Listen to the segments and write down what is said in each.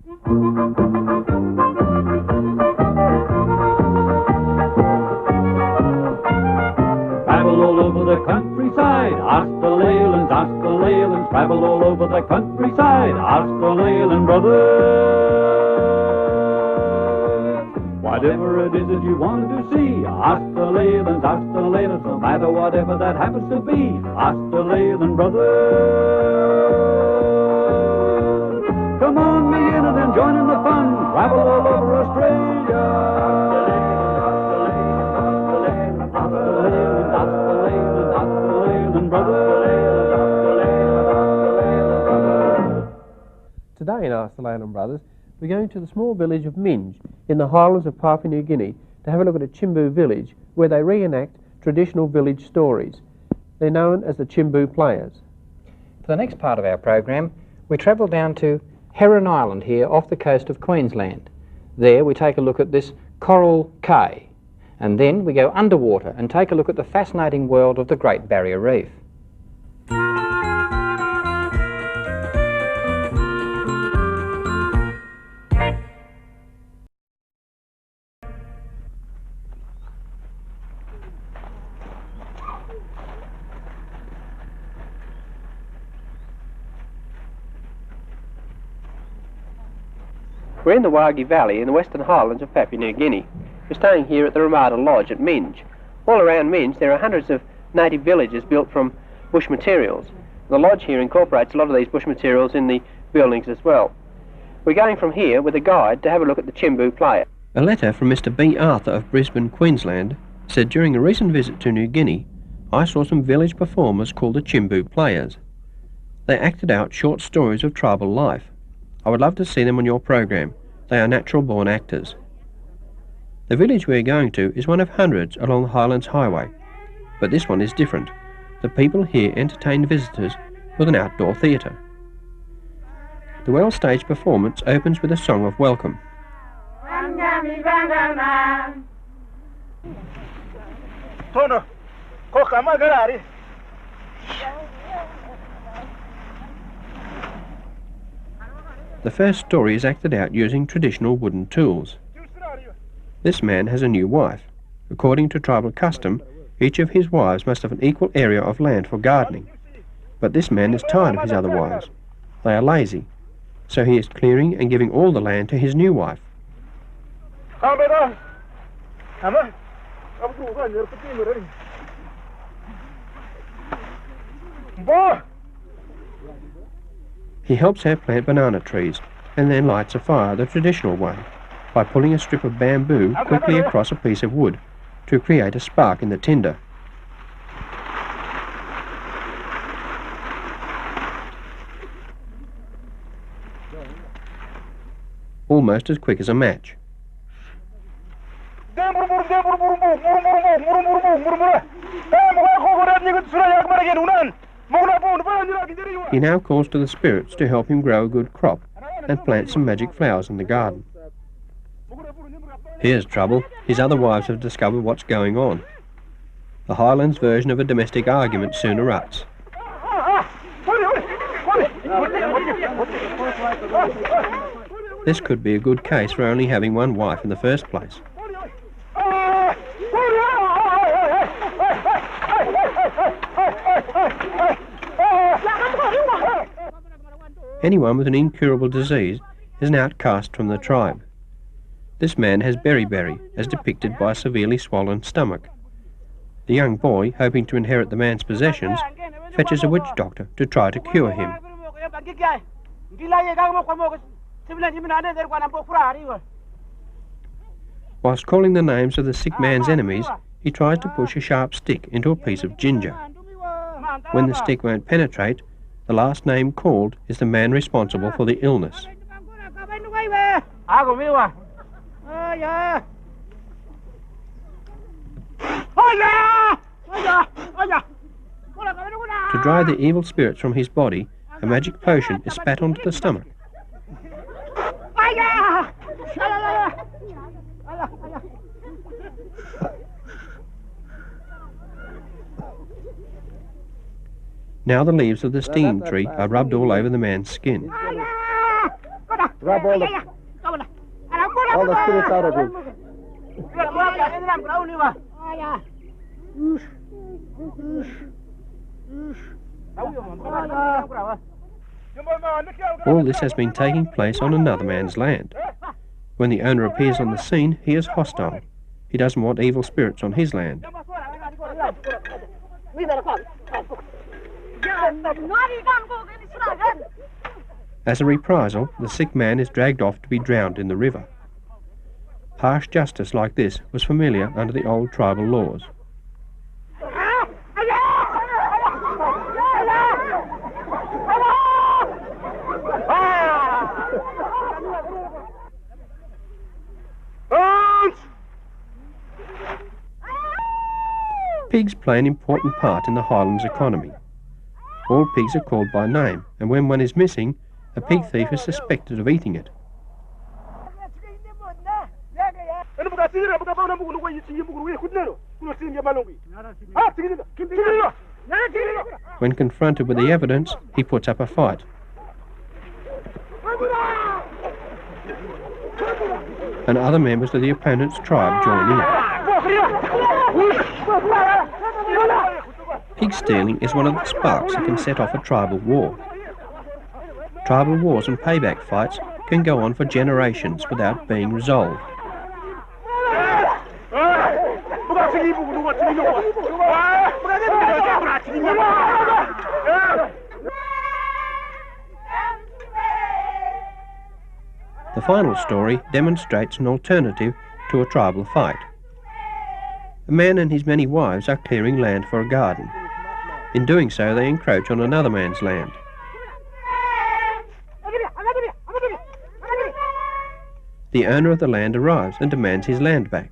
Travel all over the countryside, ask the Leylands, ask the Leylands. Travel all over the countryside, ask the Leyland brothers. Whatever it is that you want to see, ask the Leylands, ask the Leylands. No matter whatever that happens to be, ask the Leyland brothers. Come on, me in and join in the fun. Travel all over Australia. Today in Ask the Leyland Brothers, we're going to the small village of Minj in the highlands of Papua New Guinea to have a look at a Chimbu village where they reenact traditional village stories. They're known as the Chimbu Players. For the next part of our program, we travel down to Heron Island here off the coast of Queensland. There we take a look at this coral cay, and then we go underwater and take a look at the fascinating world of the Great Barrier Reef. We're in the Wagi Valley in the Western Highlands of Papua New Guinea. We're staying here at the Ramada Lodge at Minj. All around Minj there are hundreds of native villages built from bush materials. The lodge here incorporates a lot of these bush materials in the buildings as well. We're going from here with a guide to have a look at the Chimbu Player. A letter from Mr. B. Arthur of Brisbane, Queensland said, during a recent visit to New Guinea, I saw some village performers called the Chimbu Players. They acted out short stories of tribal life. I would love to see them on your program. They are natural-born actors. The village we are going to is one of hundreds along the Highlands Highway, but this one is different. The people here entertain visitors with an outdoor theatre. The well-staged performance opens with a song of welcome. The first story is acted out using traditional wooden tools. This man has a new wife. According to tribal custom, each of his wives must have an equal area of land for gardening. But this man is tired of his other wives. They are lazy. So he is clearing and giving all the land to his new wife. He helps her plant banana trees and then lights a fire the traditional way by pulling a strip of bamboo quickly across a piece of wood to create a spark in the tinder. Almost as quick as a match. He now calls to the spirits to help him grow a good crop and plant some magic flowers in the garden. Here's trouble. His other wives have discovered what's going on. The Highlands version of a domestic argument soon erupts. This could be a good case for only having one wife in the first place. Anyone with an incurable disease is an outcast from the tribe. This man has beriberi, as depicted by a severely swollen stomach. The young boy, hoping to inherit the man's possessions, fetches a witch doctor to try to cure him. Whilst calling the names of the sick man's enemies, he tries to push a sharp stick into a piece of ginger. When the stick won't penetrate, the last name called is the man responsible for the illness. To drive the evil spirits from his body, a magic potion is spat onto the stomach. Now the leaves of the stinging tree are rubbed all over the man's skin. Rub all the spirits out of him. All this has been taking place on another man's land. When the owner appears on the scene, he is hostile. He doesn't want evil spirits on his land. As a reprisal, the sick man is dragged off to be drowned in the river. Harsh justice like this was familiar under the old tribal laws. Pigs play an important part in the Highlands economy. All pigs are called by name, and when one is missing, a pig thief is suspected of eating it. When confronted with the evidence, he puts up a fight. And other members of the opponent's tribe join in. Pig stealing is one of the sparks that can set off a tribal war. Tribal wars and payback fights can go on for generations without being resolved. The final story demonstrates an alternative to a tribal fight. A man and his many wives are clearing land for a garden. In doing so, they encroach on another man's land. The owner of the land arrives and demands his land back.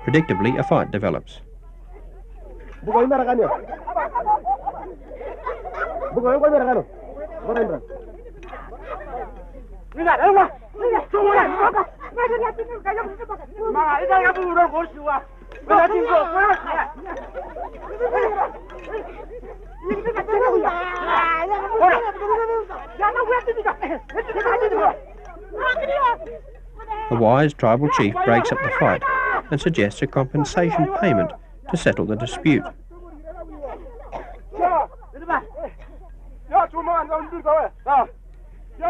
Predictably, a fight develops. The wise tribal chief breaks up the fight and suggests a compensation payment to settle the dispute.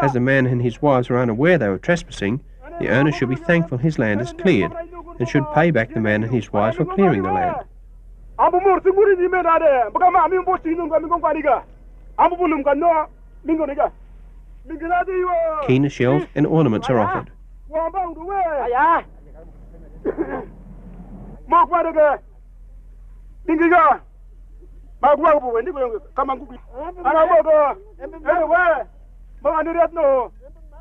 As the man and his wives are unaware they were trespassing, the owner should be thankful his land is cleared and should pay back the man and his wives for clearing the land. Keener shells and ornaments are offered.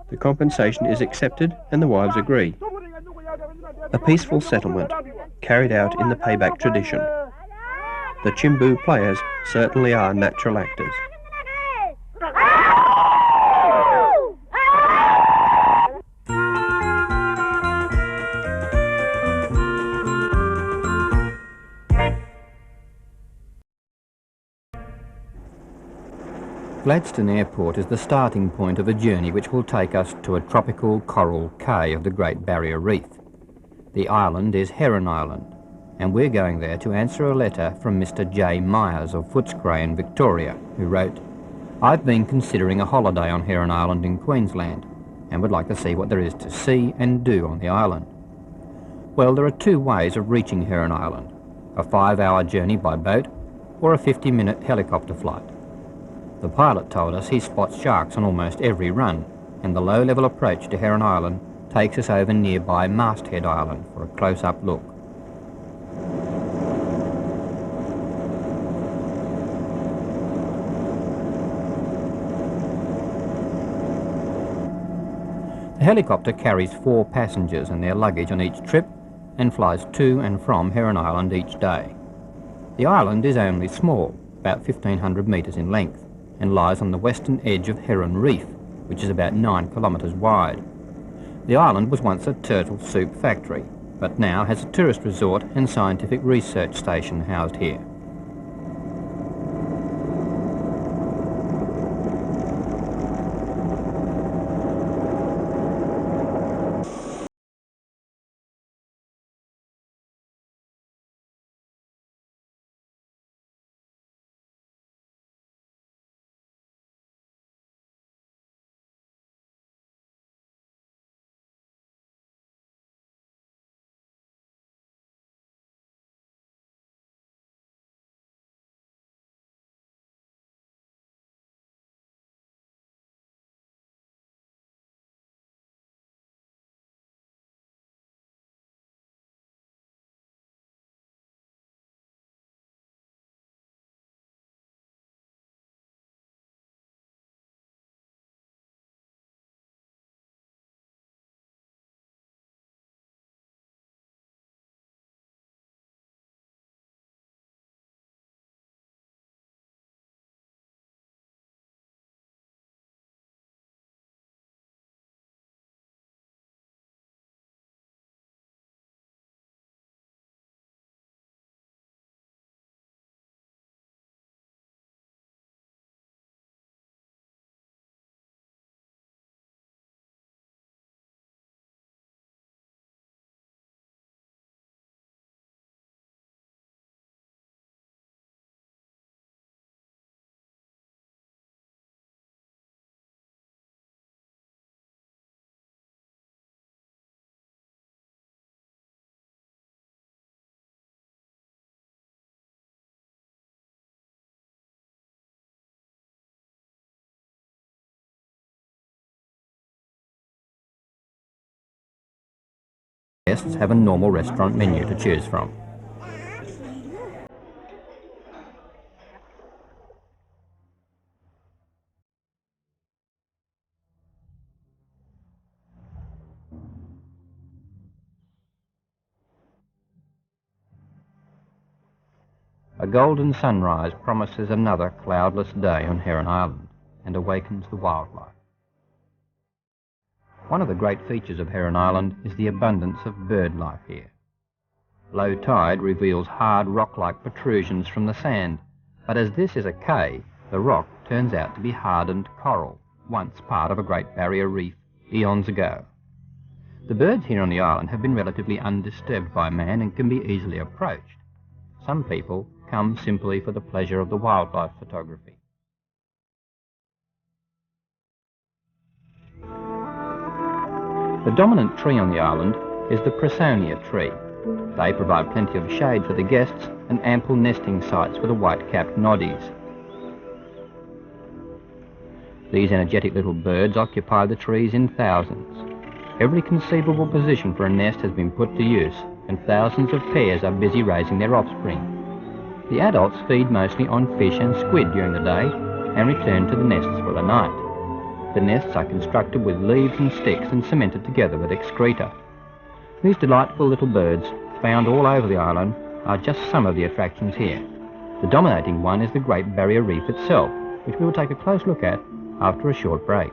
The compensation is accepted and the wives agree. A peaceful settlement carried out in the payback tradition. The Chimbu players certainly are natural actors. Gladstone Airport is the starting point of a journey which will take us to a tropical coral cay of the Great Barrier Reef. The island is Heron Island, and we're going there to answer a letter from Mr. J. Myers of Footscray in Victoria, who wrote, "I've been considering a holiday on Heron Island in Queensland and would like to see what there is to see and do on the island." Well, there are two ways of reaching Heron Island, a 5-hour journey by boat or a 50-minute helicopter flight. The pilot told us he spots sharks on almost every run, and the low-level approach to Heron Island takes us over nearby Masthead Island for a close-up look. The helicopter carries 4 passengers and their luggage on each trip and flies to and from Heron Island each day. The island is only small, about 1,500 metres in length, and lies on the western edge of Heron Reef, which is about 9 kilometres wide. The island was once a turtle soup factory, but now has a tourist resort and scientific research station housed here. Guests have a normal restaurant menu to choose from. A golden sunrise promises another cloudless day on Heron Island and awakens the wildlife. One of the great features of Heron Island is the abundance of bird life here. Low tide reveals hard rock-like protrusions from the sand, but as this is a cay, the rock turns out to be hardened coral, once part of a Great Barrier Reef eons ago. The birds here on the island have been relatively undisturbed by man and can be easily approached. Some people come simply for the pleasure of the wildlife photography. The dominant tree on the island is the Pressonia tree. They provide plenty of shade for the guests and ample nesting sites for the white-capped noddies. These energetic little birds occupy the trees in thousands. Every conceivable position for a nest has been put to use, and thousands of pairs are busy raising their offspring. The adults feed mostly on fish and squid during the day and return to the nests for the night. The nests are constructed with leaves and sticks and cemented together with excreta. These delightful little birds, found all over the island, are just some of the attractions here. The dominating one is the Great Barrier Reef itself, which we will take a close look at after a short break.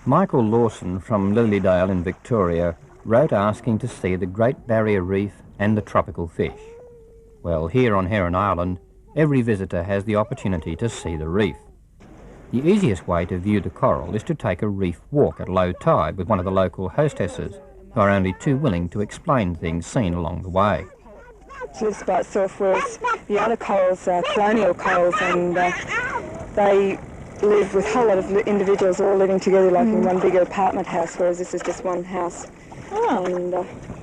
Michael Lawson from Lilydale in Victoria wrote asking to see the Great Barrier Reef and the tropical fish. Well, here on Heron Island, every visitor has the opportunity to see the reef. The easiest way to view the coral is to take a reef walk at low tide with one of the local hostesses, who are only too willing to explain things seen along the way. It lives by itself, whereas the other corals are colonial corals, and they live with a whole lot of individuals all living together like in one big apartment house, whereas this is just one house. Oh, And,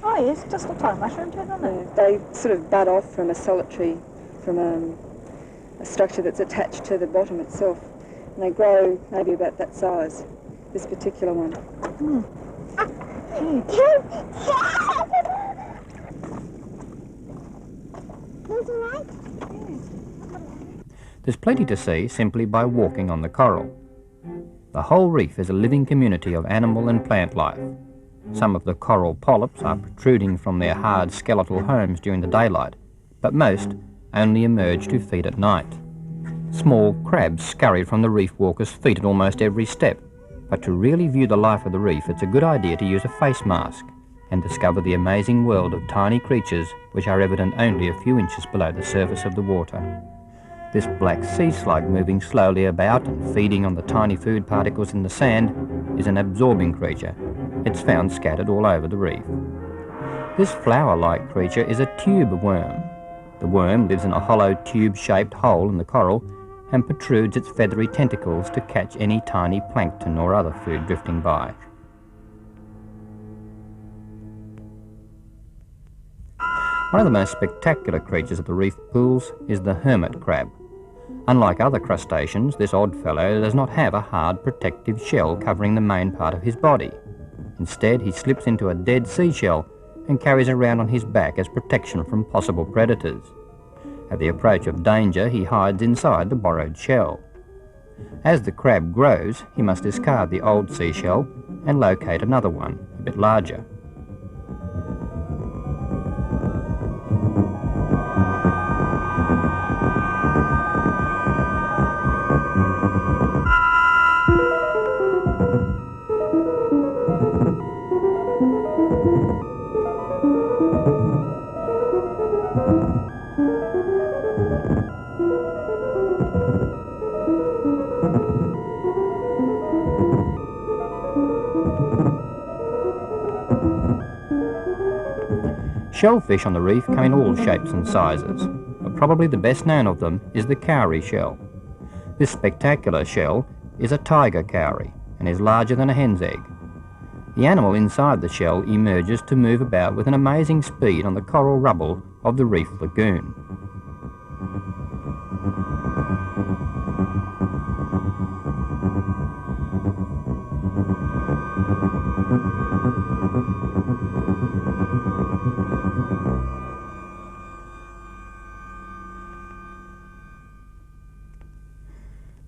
oh yes, just looks like a mushroom too, doesn't it? they sort of bud off from a solitary, from a structure that's attached to the bottom itself. And they grow maybe about that size, this particular one. There's plenty to see simply by walking on the coral. The whole reef is a living community of animal and plant life, Some of the coral polyps are protruding from their hard skeletal homes during the daylight, but most only emerge to feed at night. Small crabs scurry from the reef walker's feet at almost every step, but to really view the life of the reef, it's a good idea to use a face mask and discover the amazing world of tiny creatures which are evident only a few inches below the surface of the water. This black sea slug moving slowly about and feeding on the tiny food particles in the sand is an absorbing creature. It's found scattered all over the reef. This flower-like creature is a tube worm. The worm lives in a hollow tube-shaped hole in the coral and protrudes its feathery tentacles to catch any tiny plankton or other food drifting by. One of the most spectacular creatures of the reef pools is the hermit crab. Unlike other crustaceans, this odd fellow does not have a hard protective shell covering the main part of his body. Instead, he slips into a dead seashell and carries around on his back as protection from possible predators. At the approach of danger, he hides inside the borrowed shell. As the crab grows, he must discard the old seashell and locate another one, a bit larger. Shellfish on the reef come in all shapes and sizes, but probably the best known of them is the cowrie shell. This spectacular shell is a tiger cowrie and is larger than a hen's egg. The animal inside the shell emerges to move about with an amazing speed on the coral rubble of the reef lagoon.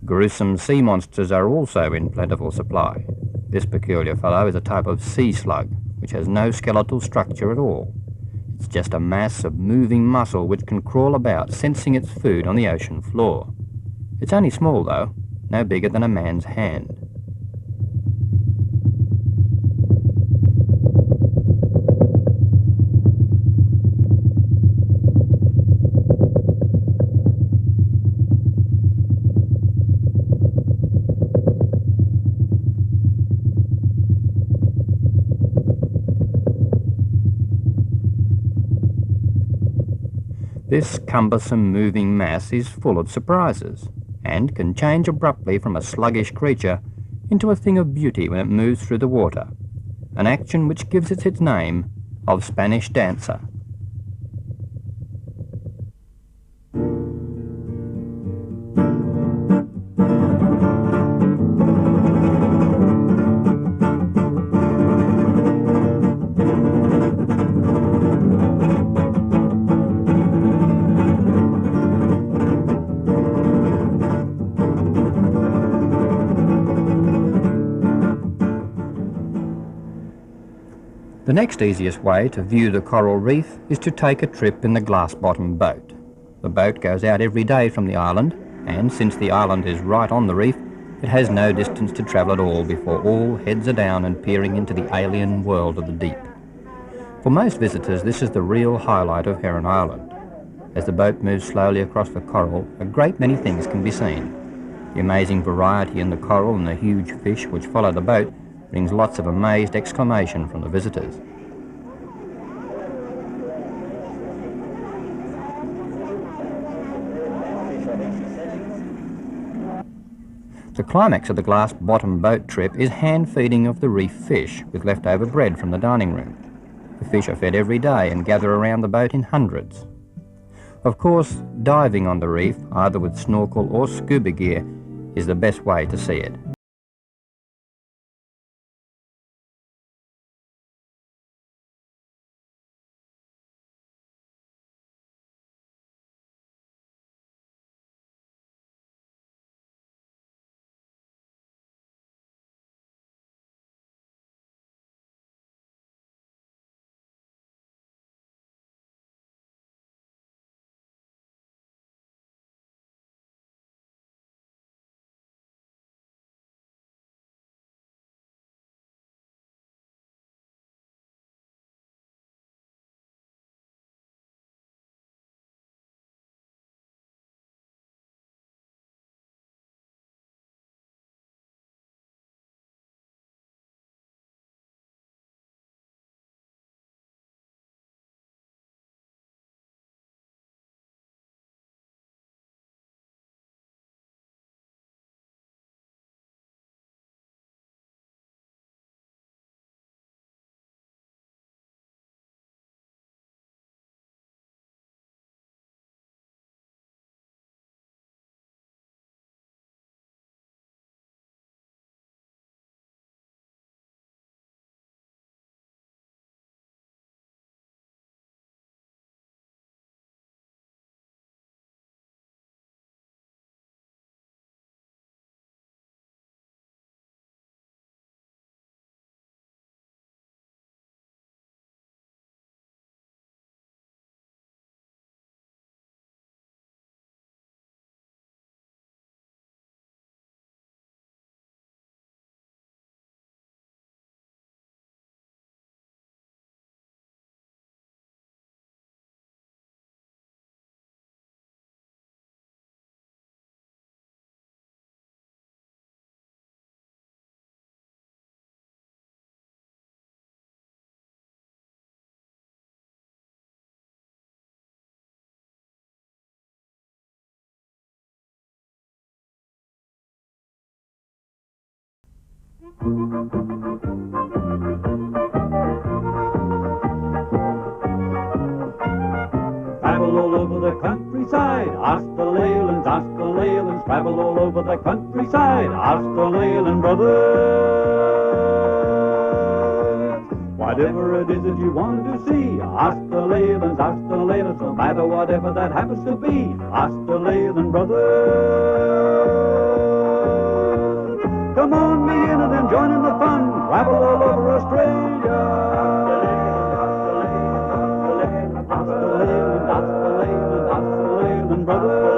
Gruesome sea monsters are also in plentiful supply. This peculiar fellow is a type of sea slug, which has no skeletal structure at all. It's just a mass of moving muscle which can crawl about, sensing its food on the ocean floor. It's only small though, no bigger than a man's hand. This cumbersome moving mass is full of surprises and can change abruptly from a sluggish creature into a thing of beauty when it moves through the water, an action which gives it its name of Spanish dancer. The next easiest way to view the coral reef is to take a trip in the glass-bottom boat. The boat goes out every day from the island, and since the island is right on the reef, it has no distance to travel at all before all heads are down and peering into the alien world of the deep. For most visitors, this is the real highlight of Heron Island. As the boat moves slowly across the coral, a great many things can be seen. The amazing variety in the coral and the huge fish which follow the boat brings lots of amazed exclamation from the visitors. The climax of the glass-bottom boat trip is hand-feeding of the reef fish with leftover bread from the dining room. The fish are fed every day and gather around the boat in hundreds. Of course, diving on the reef, either with snorkel or scuba gear, is the best way to see it. Travel all over the countryside, hasta Leyland, hasta Leyland. Travel all over the countryside, hasta Leyland, brothers. Whatever it is that you want to see, hasta Leyland, no matter whatever that happens to be, hasta Leyland, brothers. Come on, me in and then join in the fun, travel all over Australia. Hasta Leyland, hasta Leyland, hasta Leyland, hasta Leyland, brothers.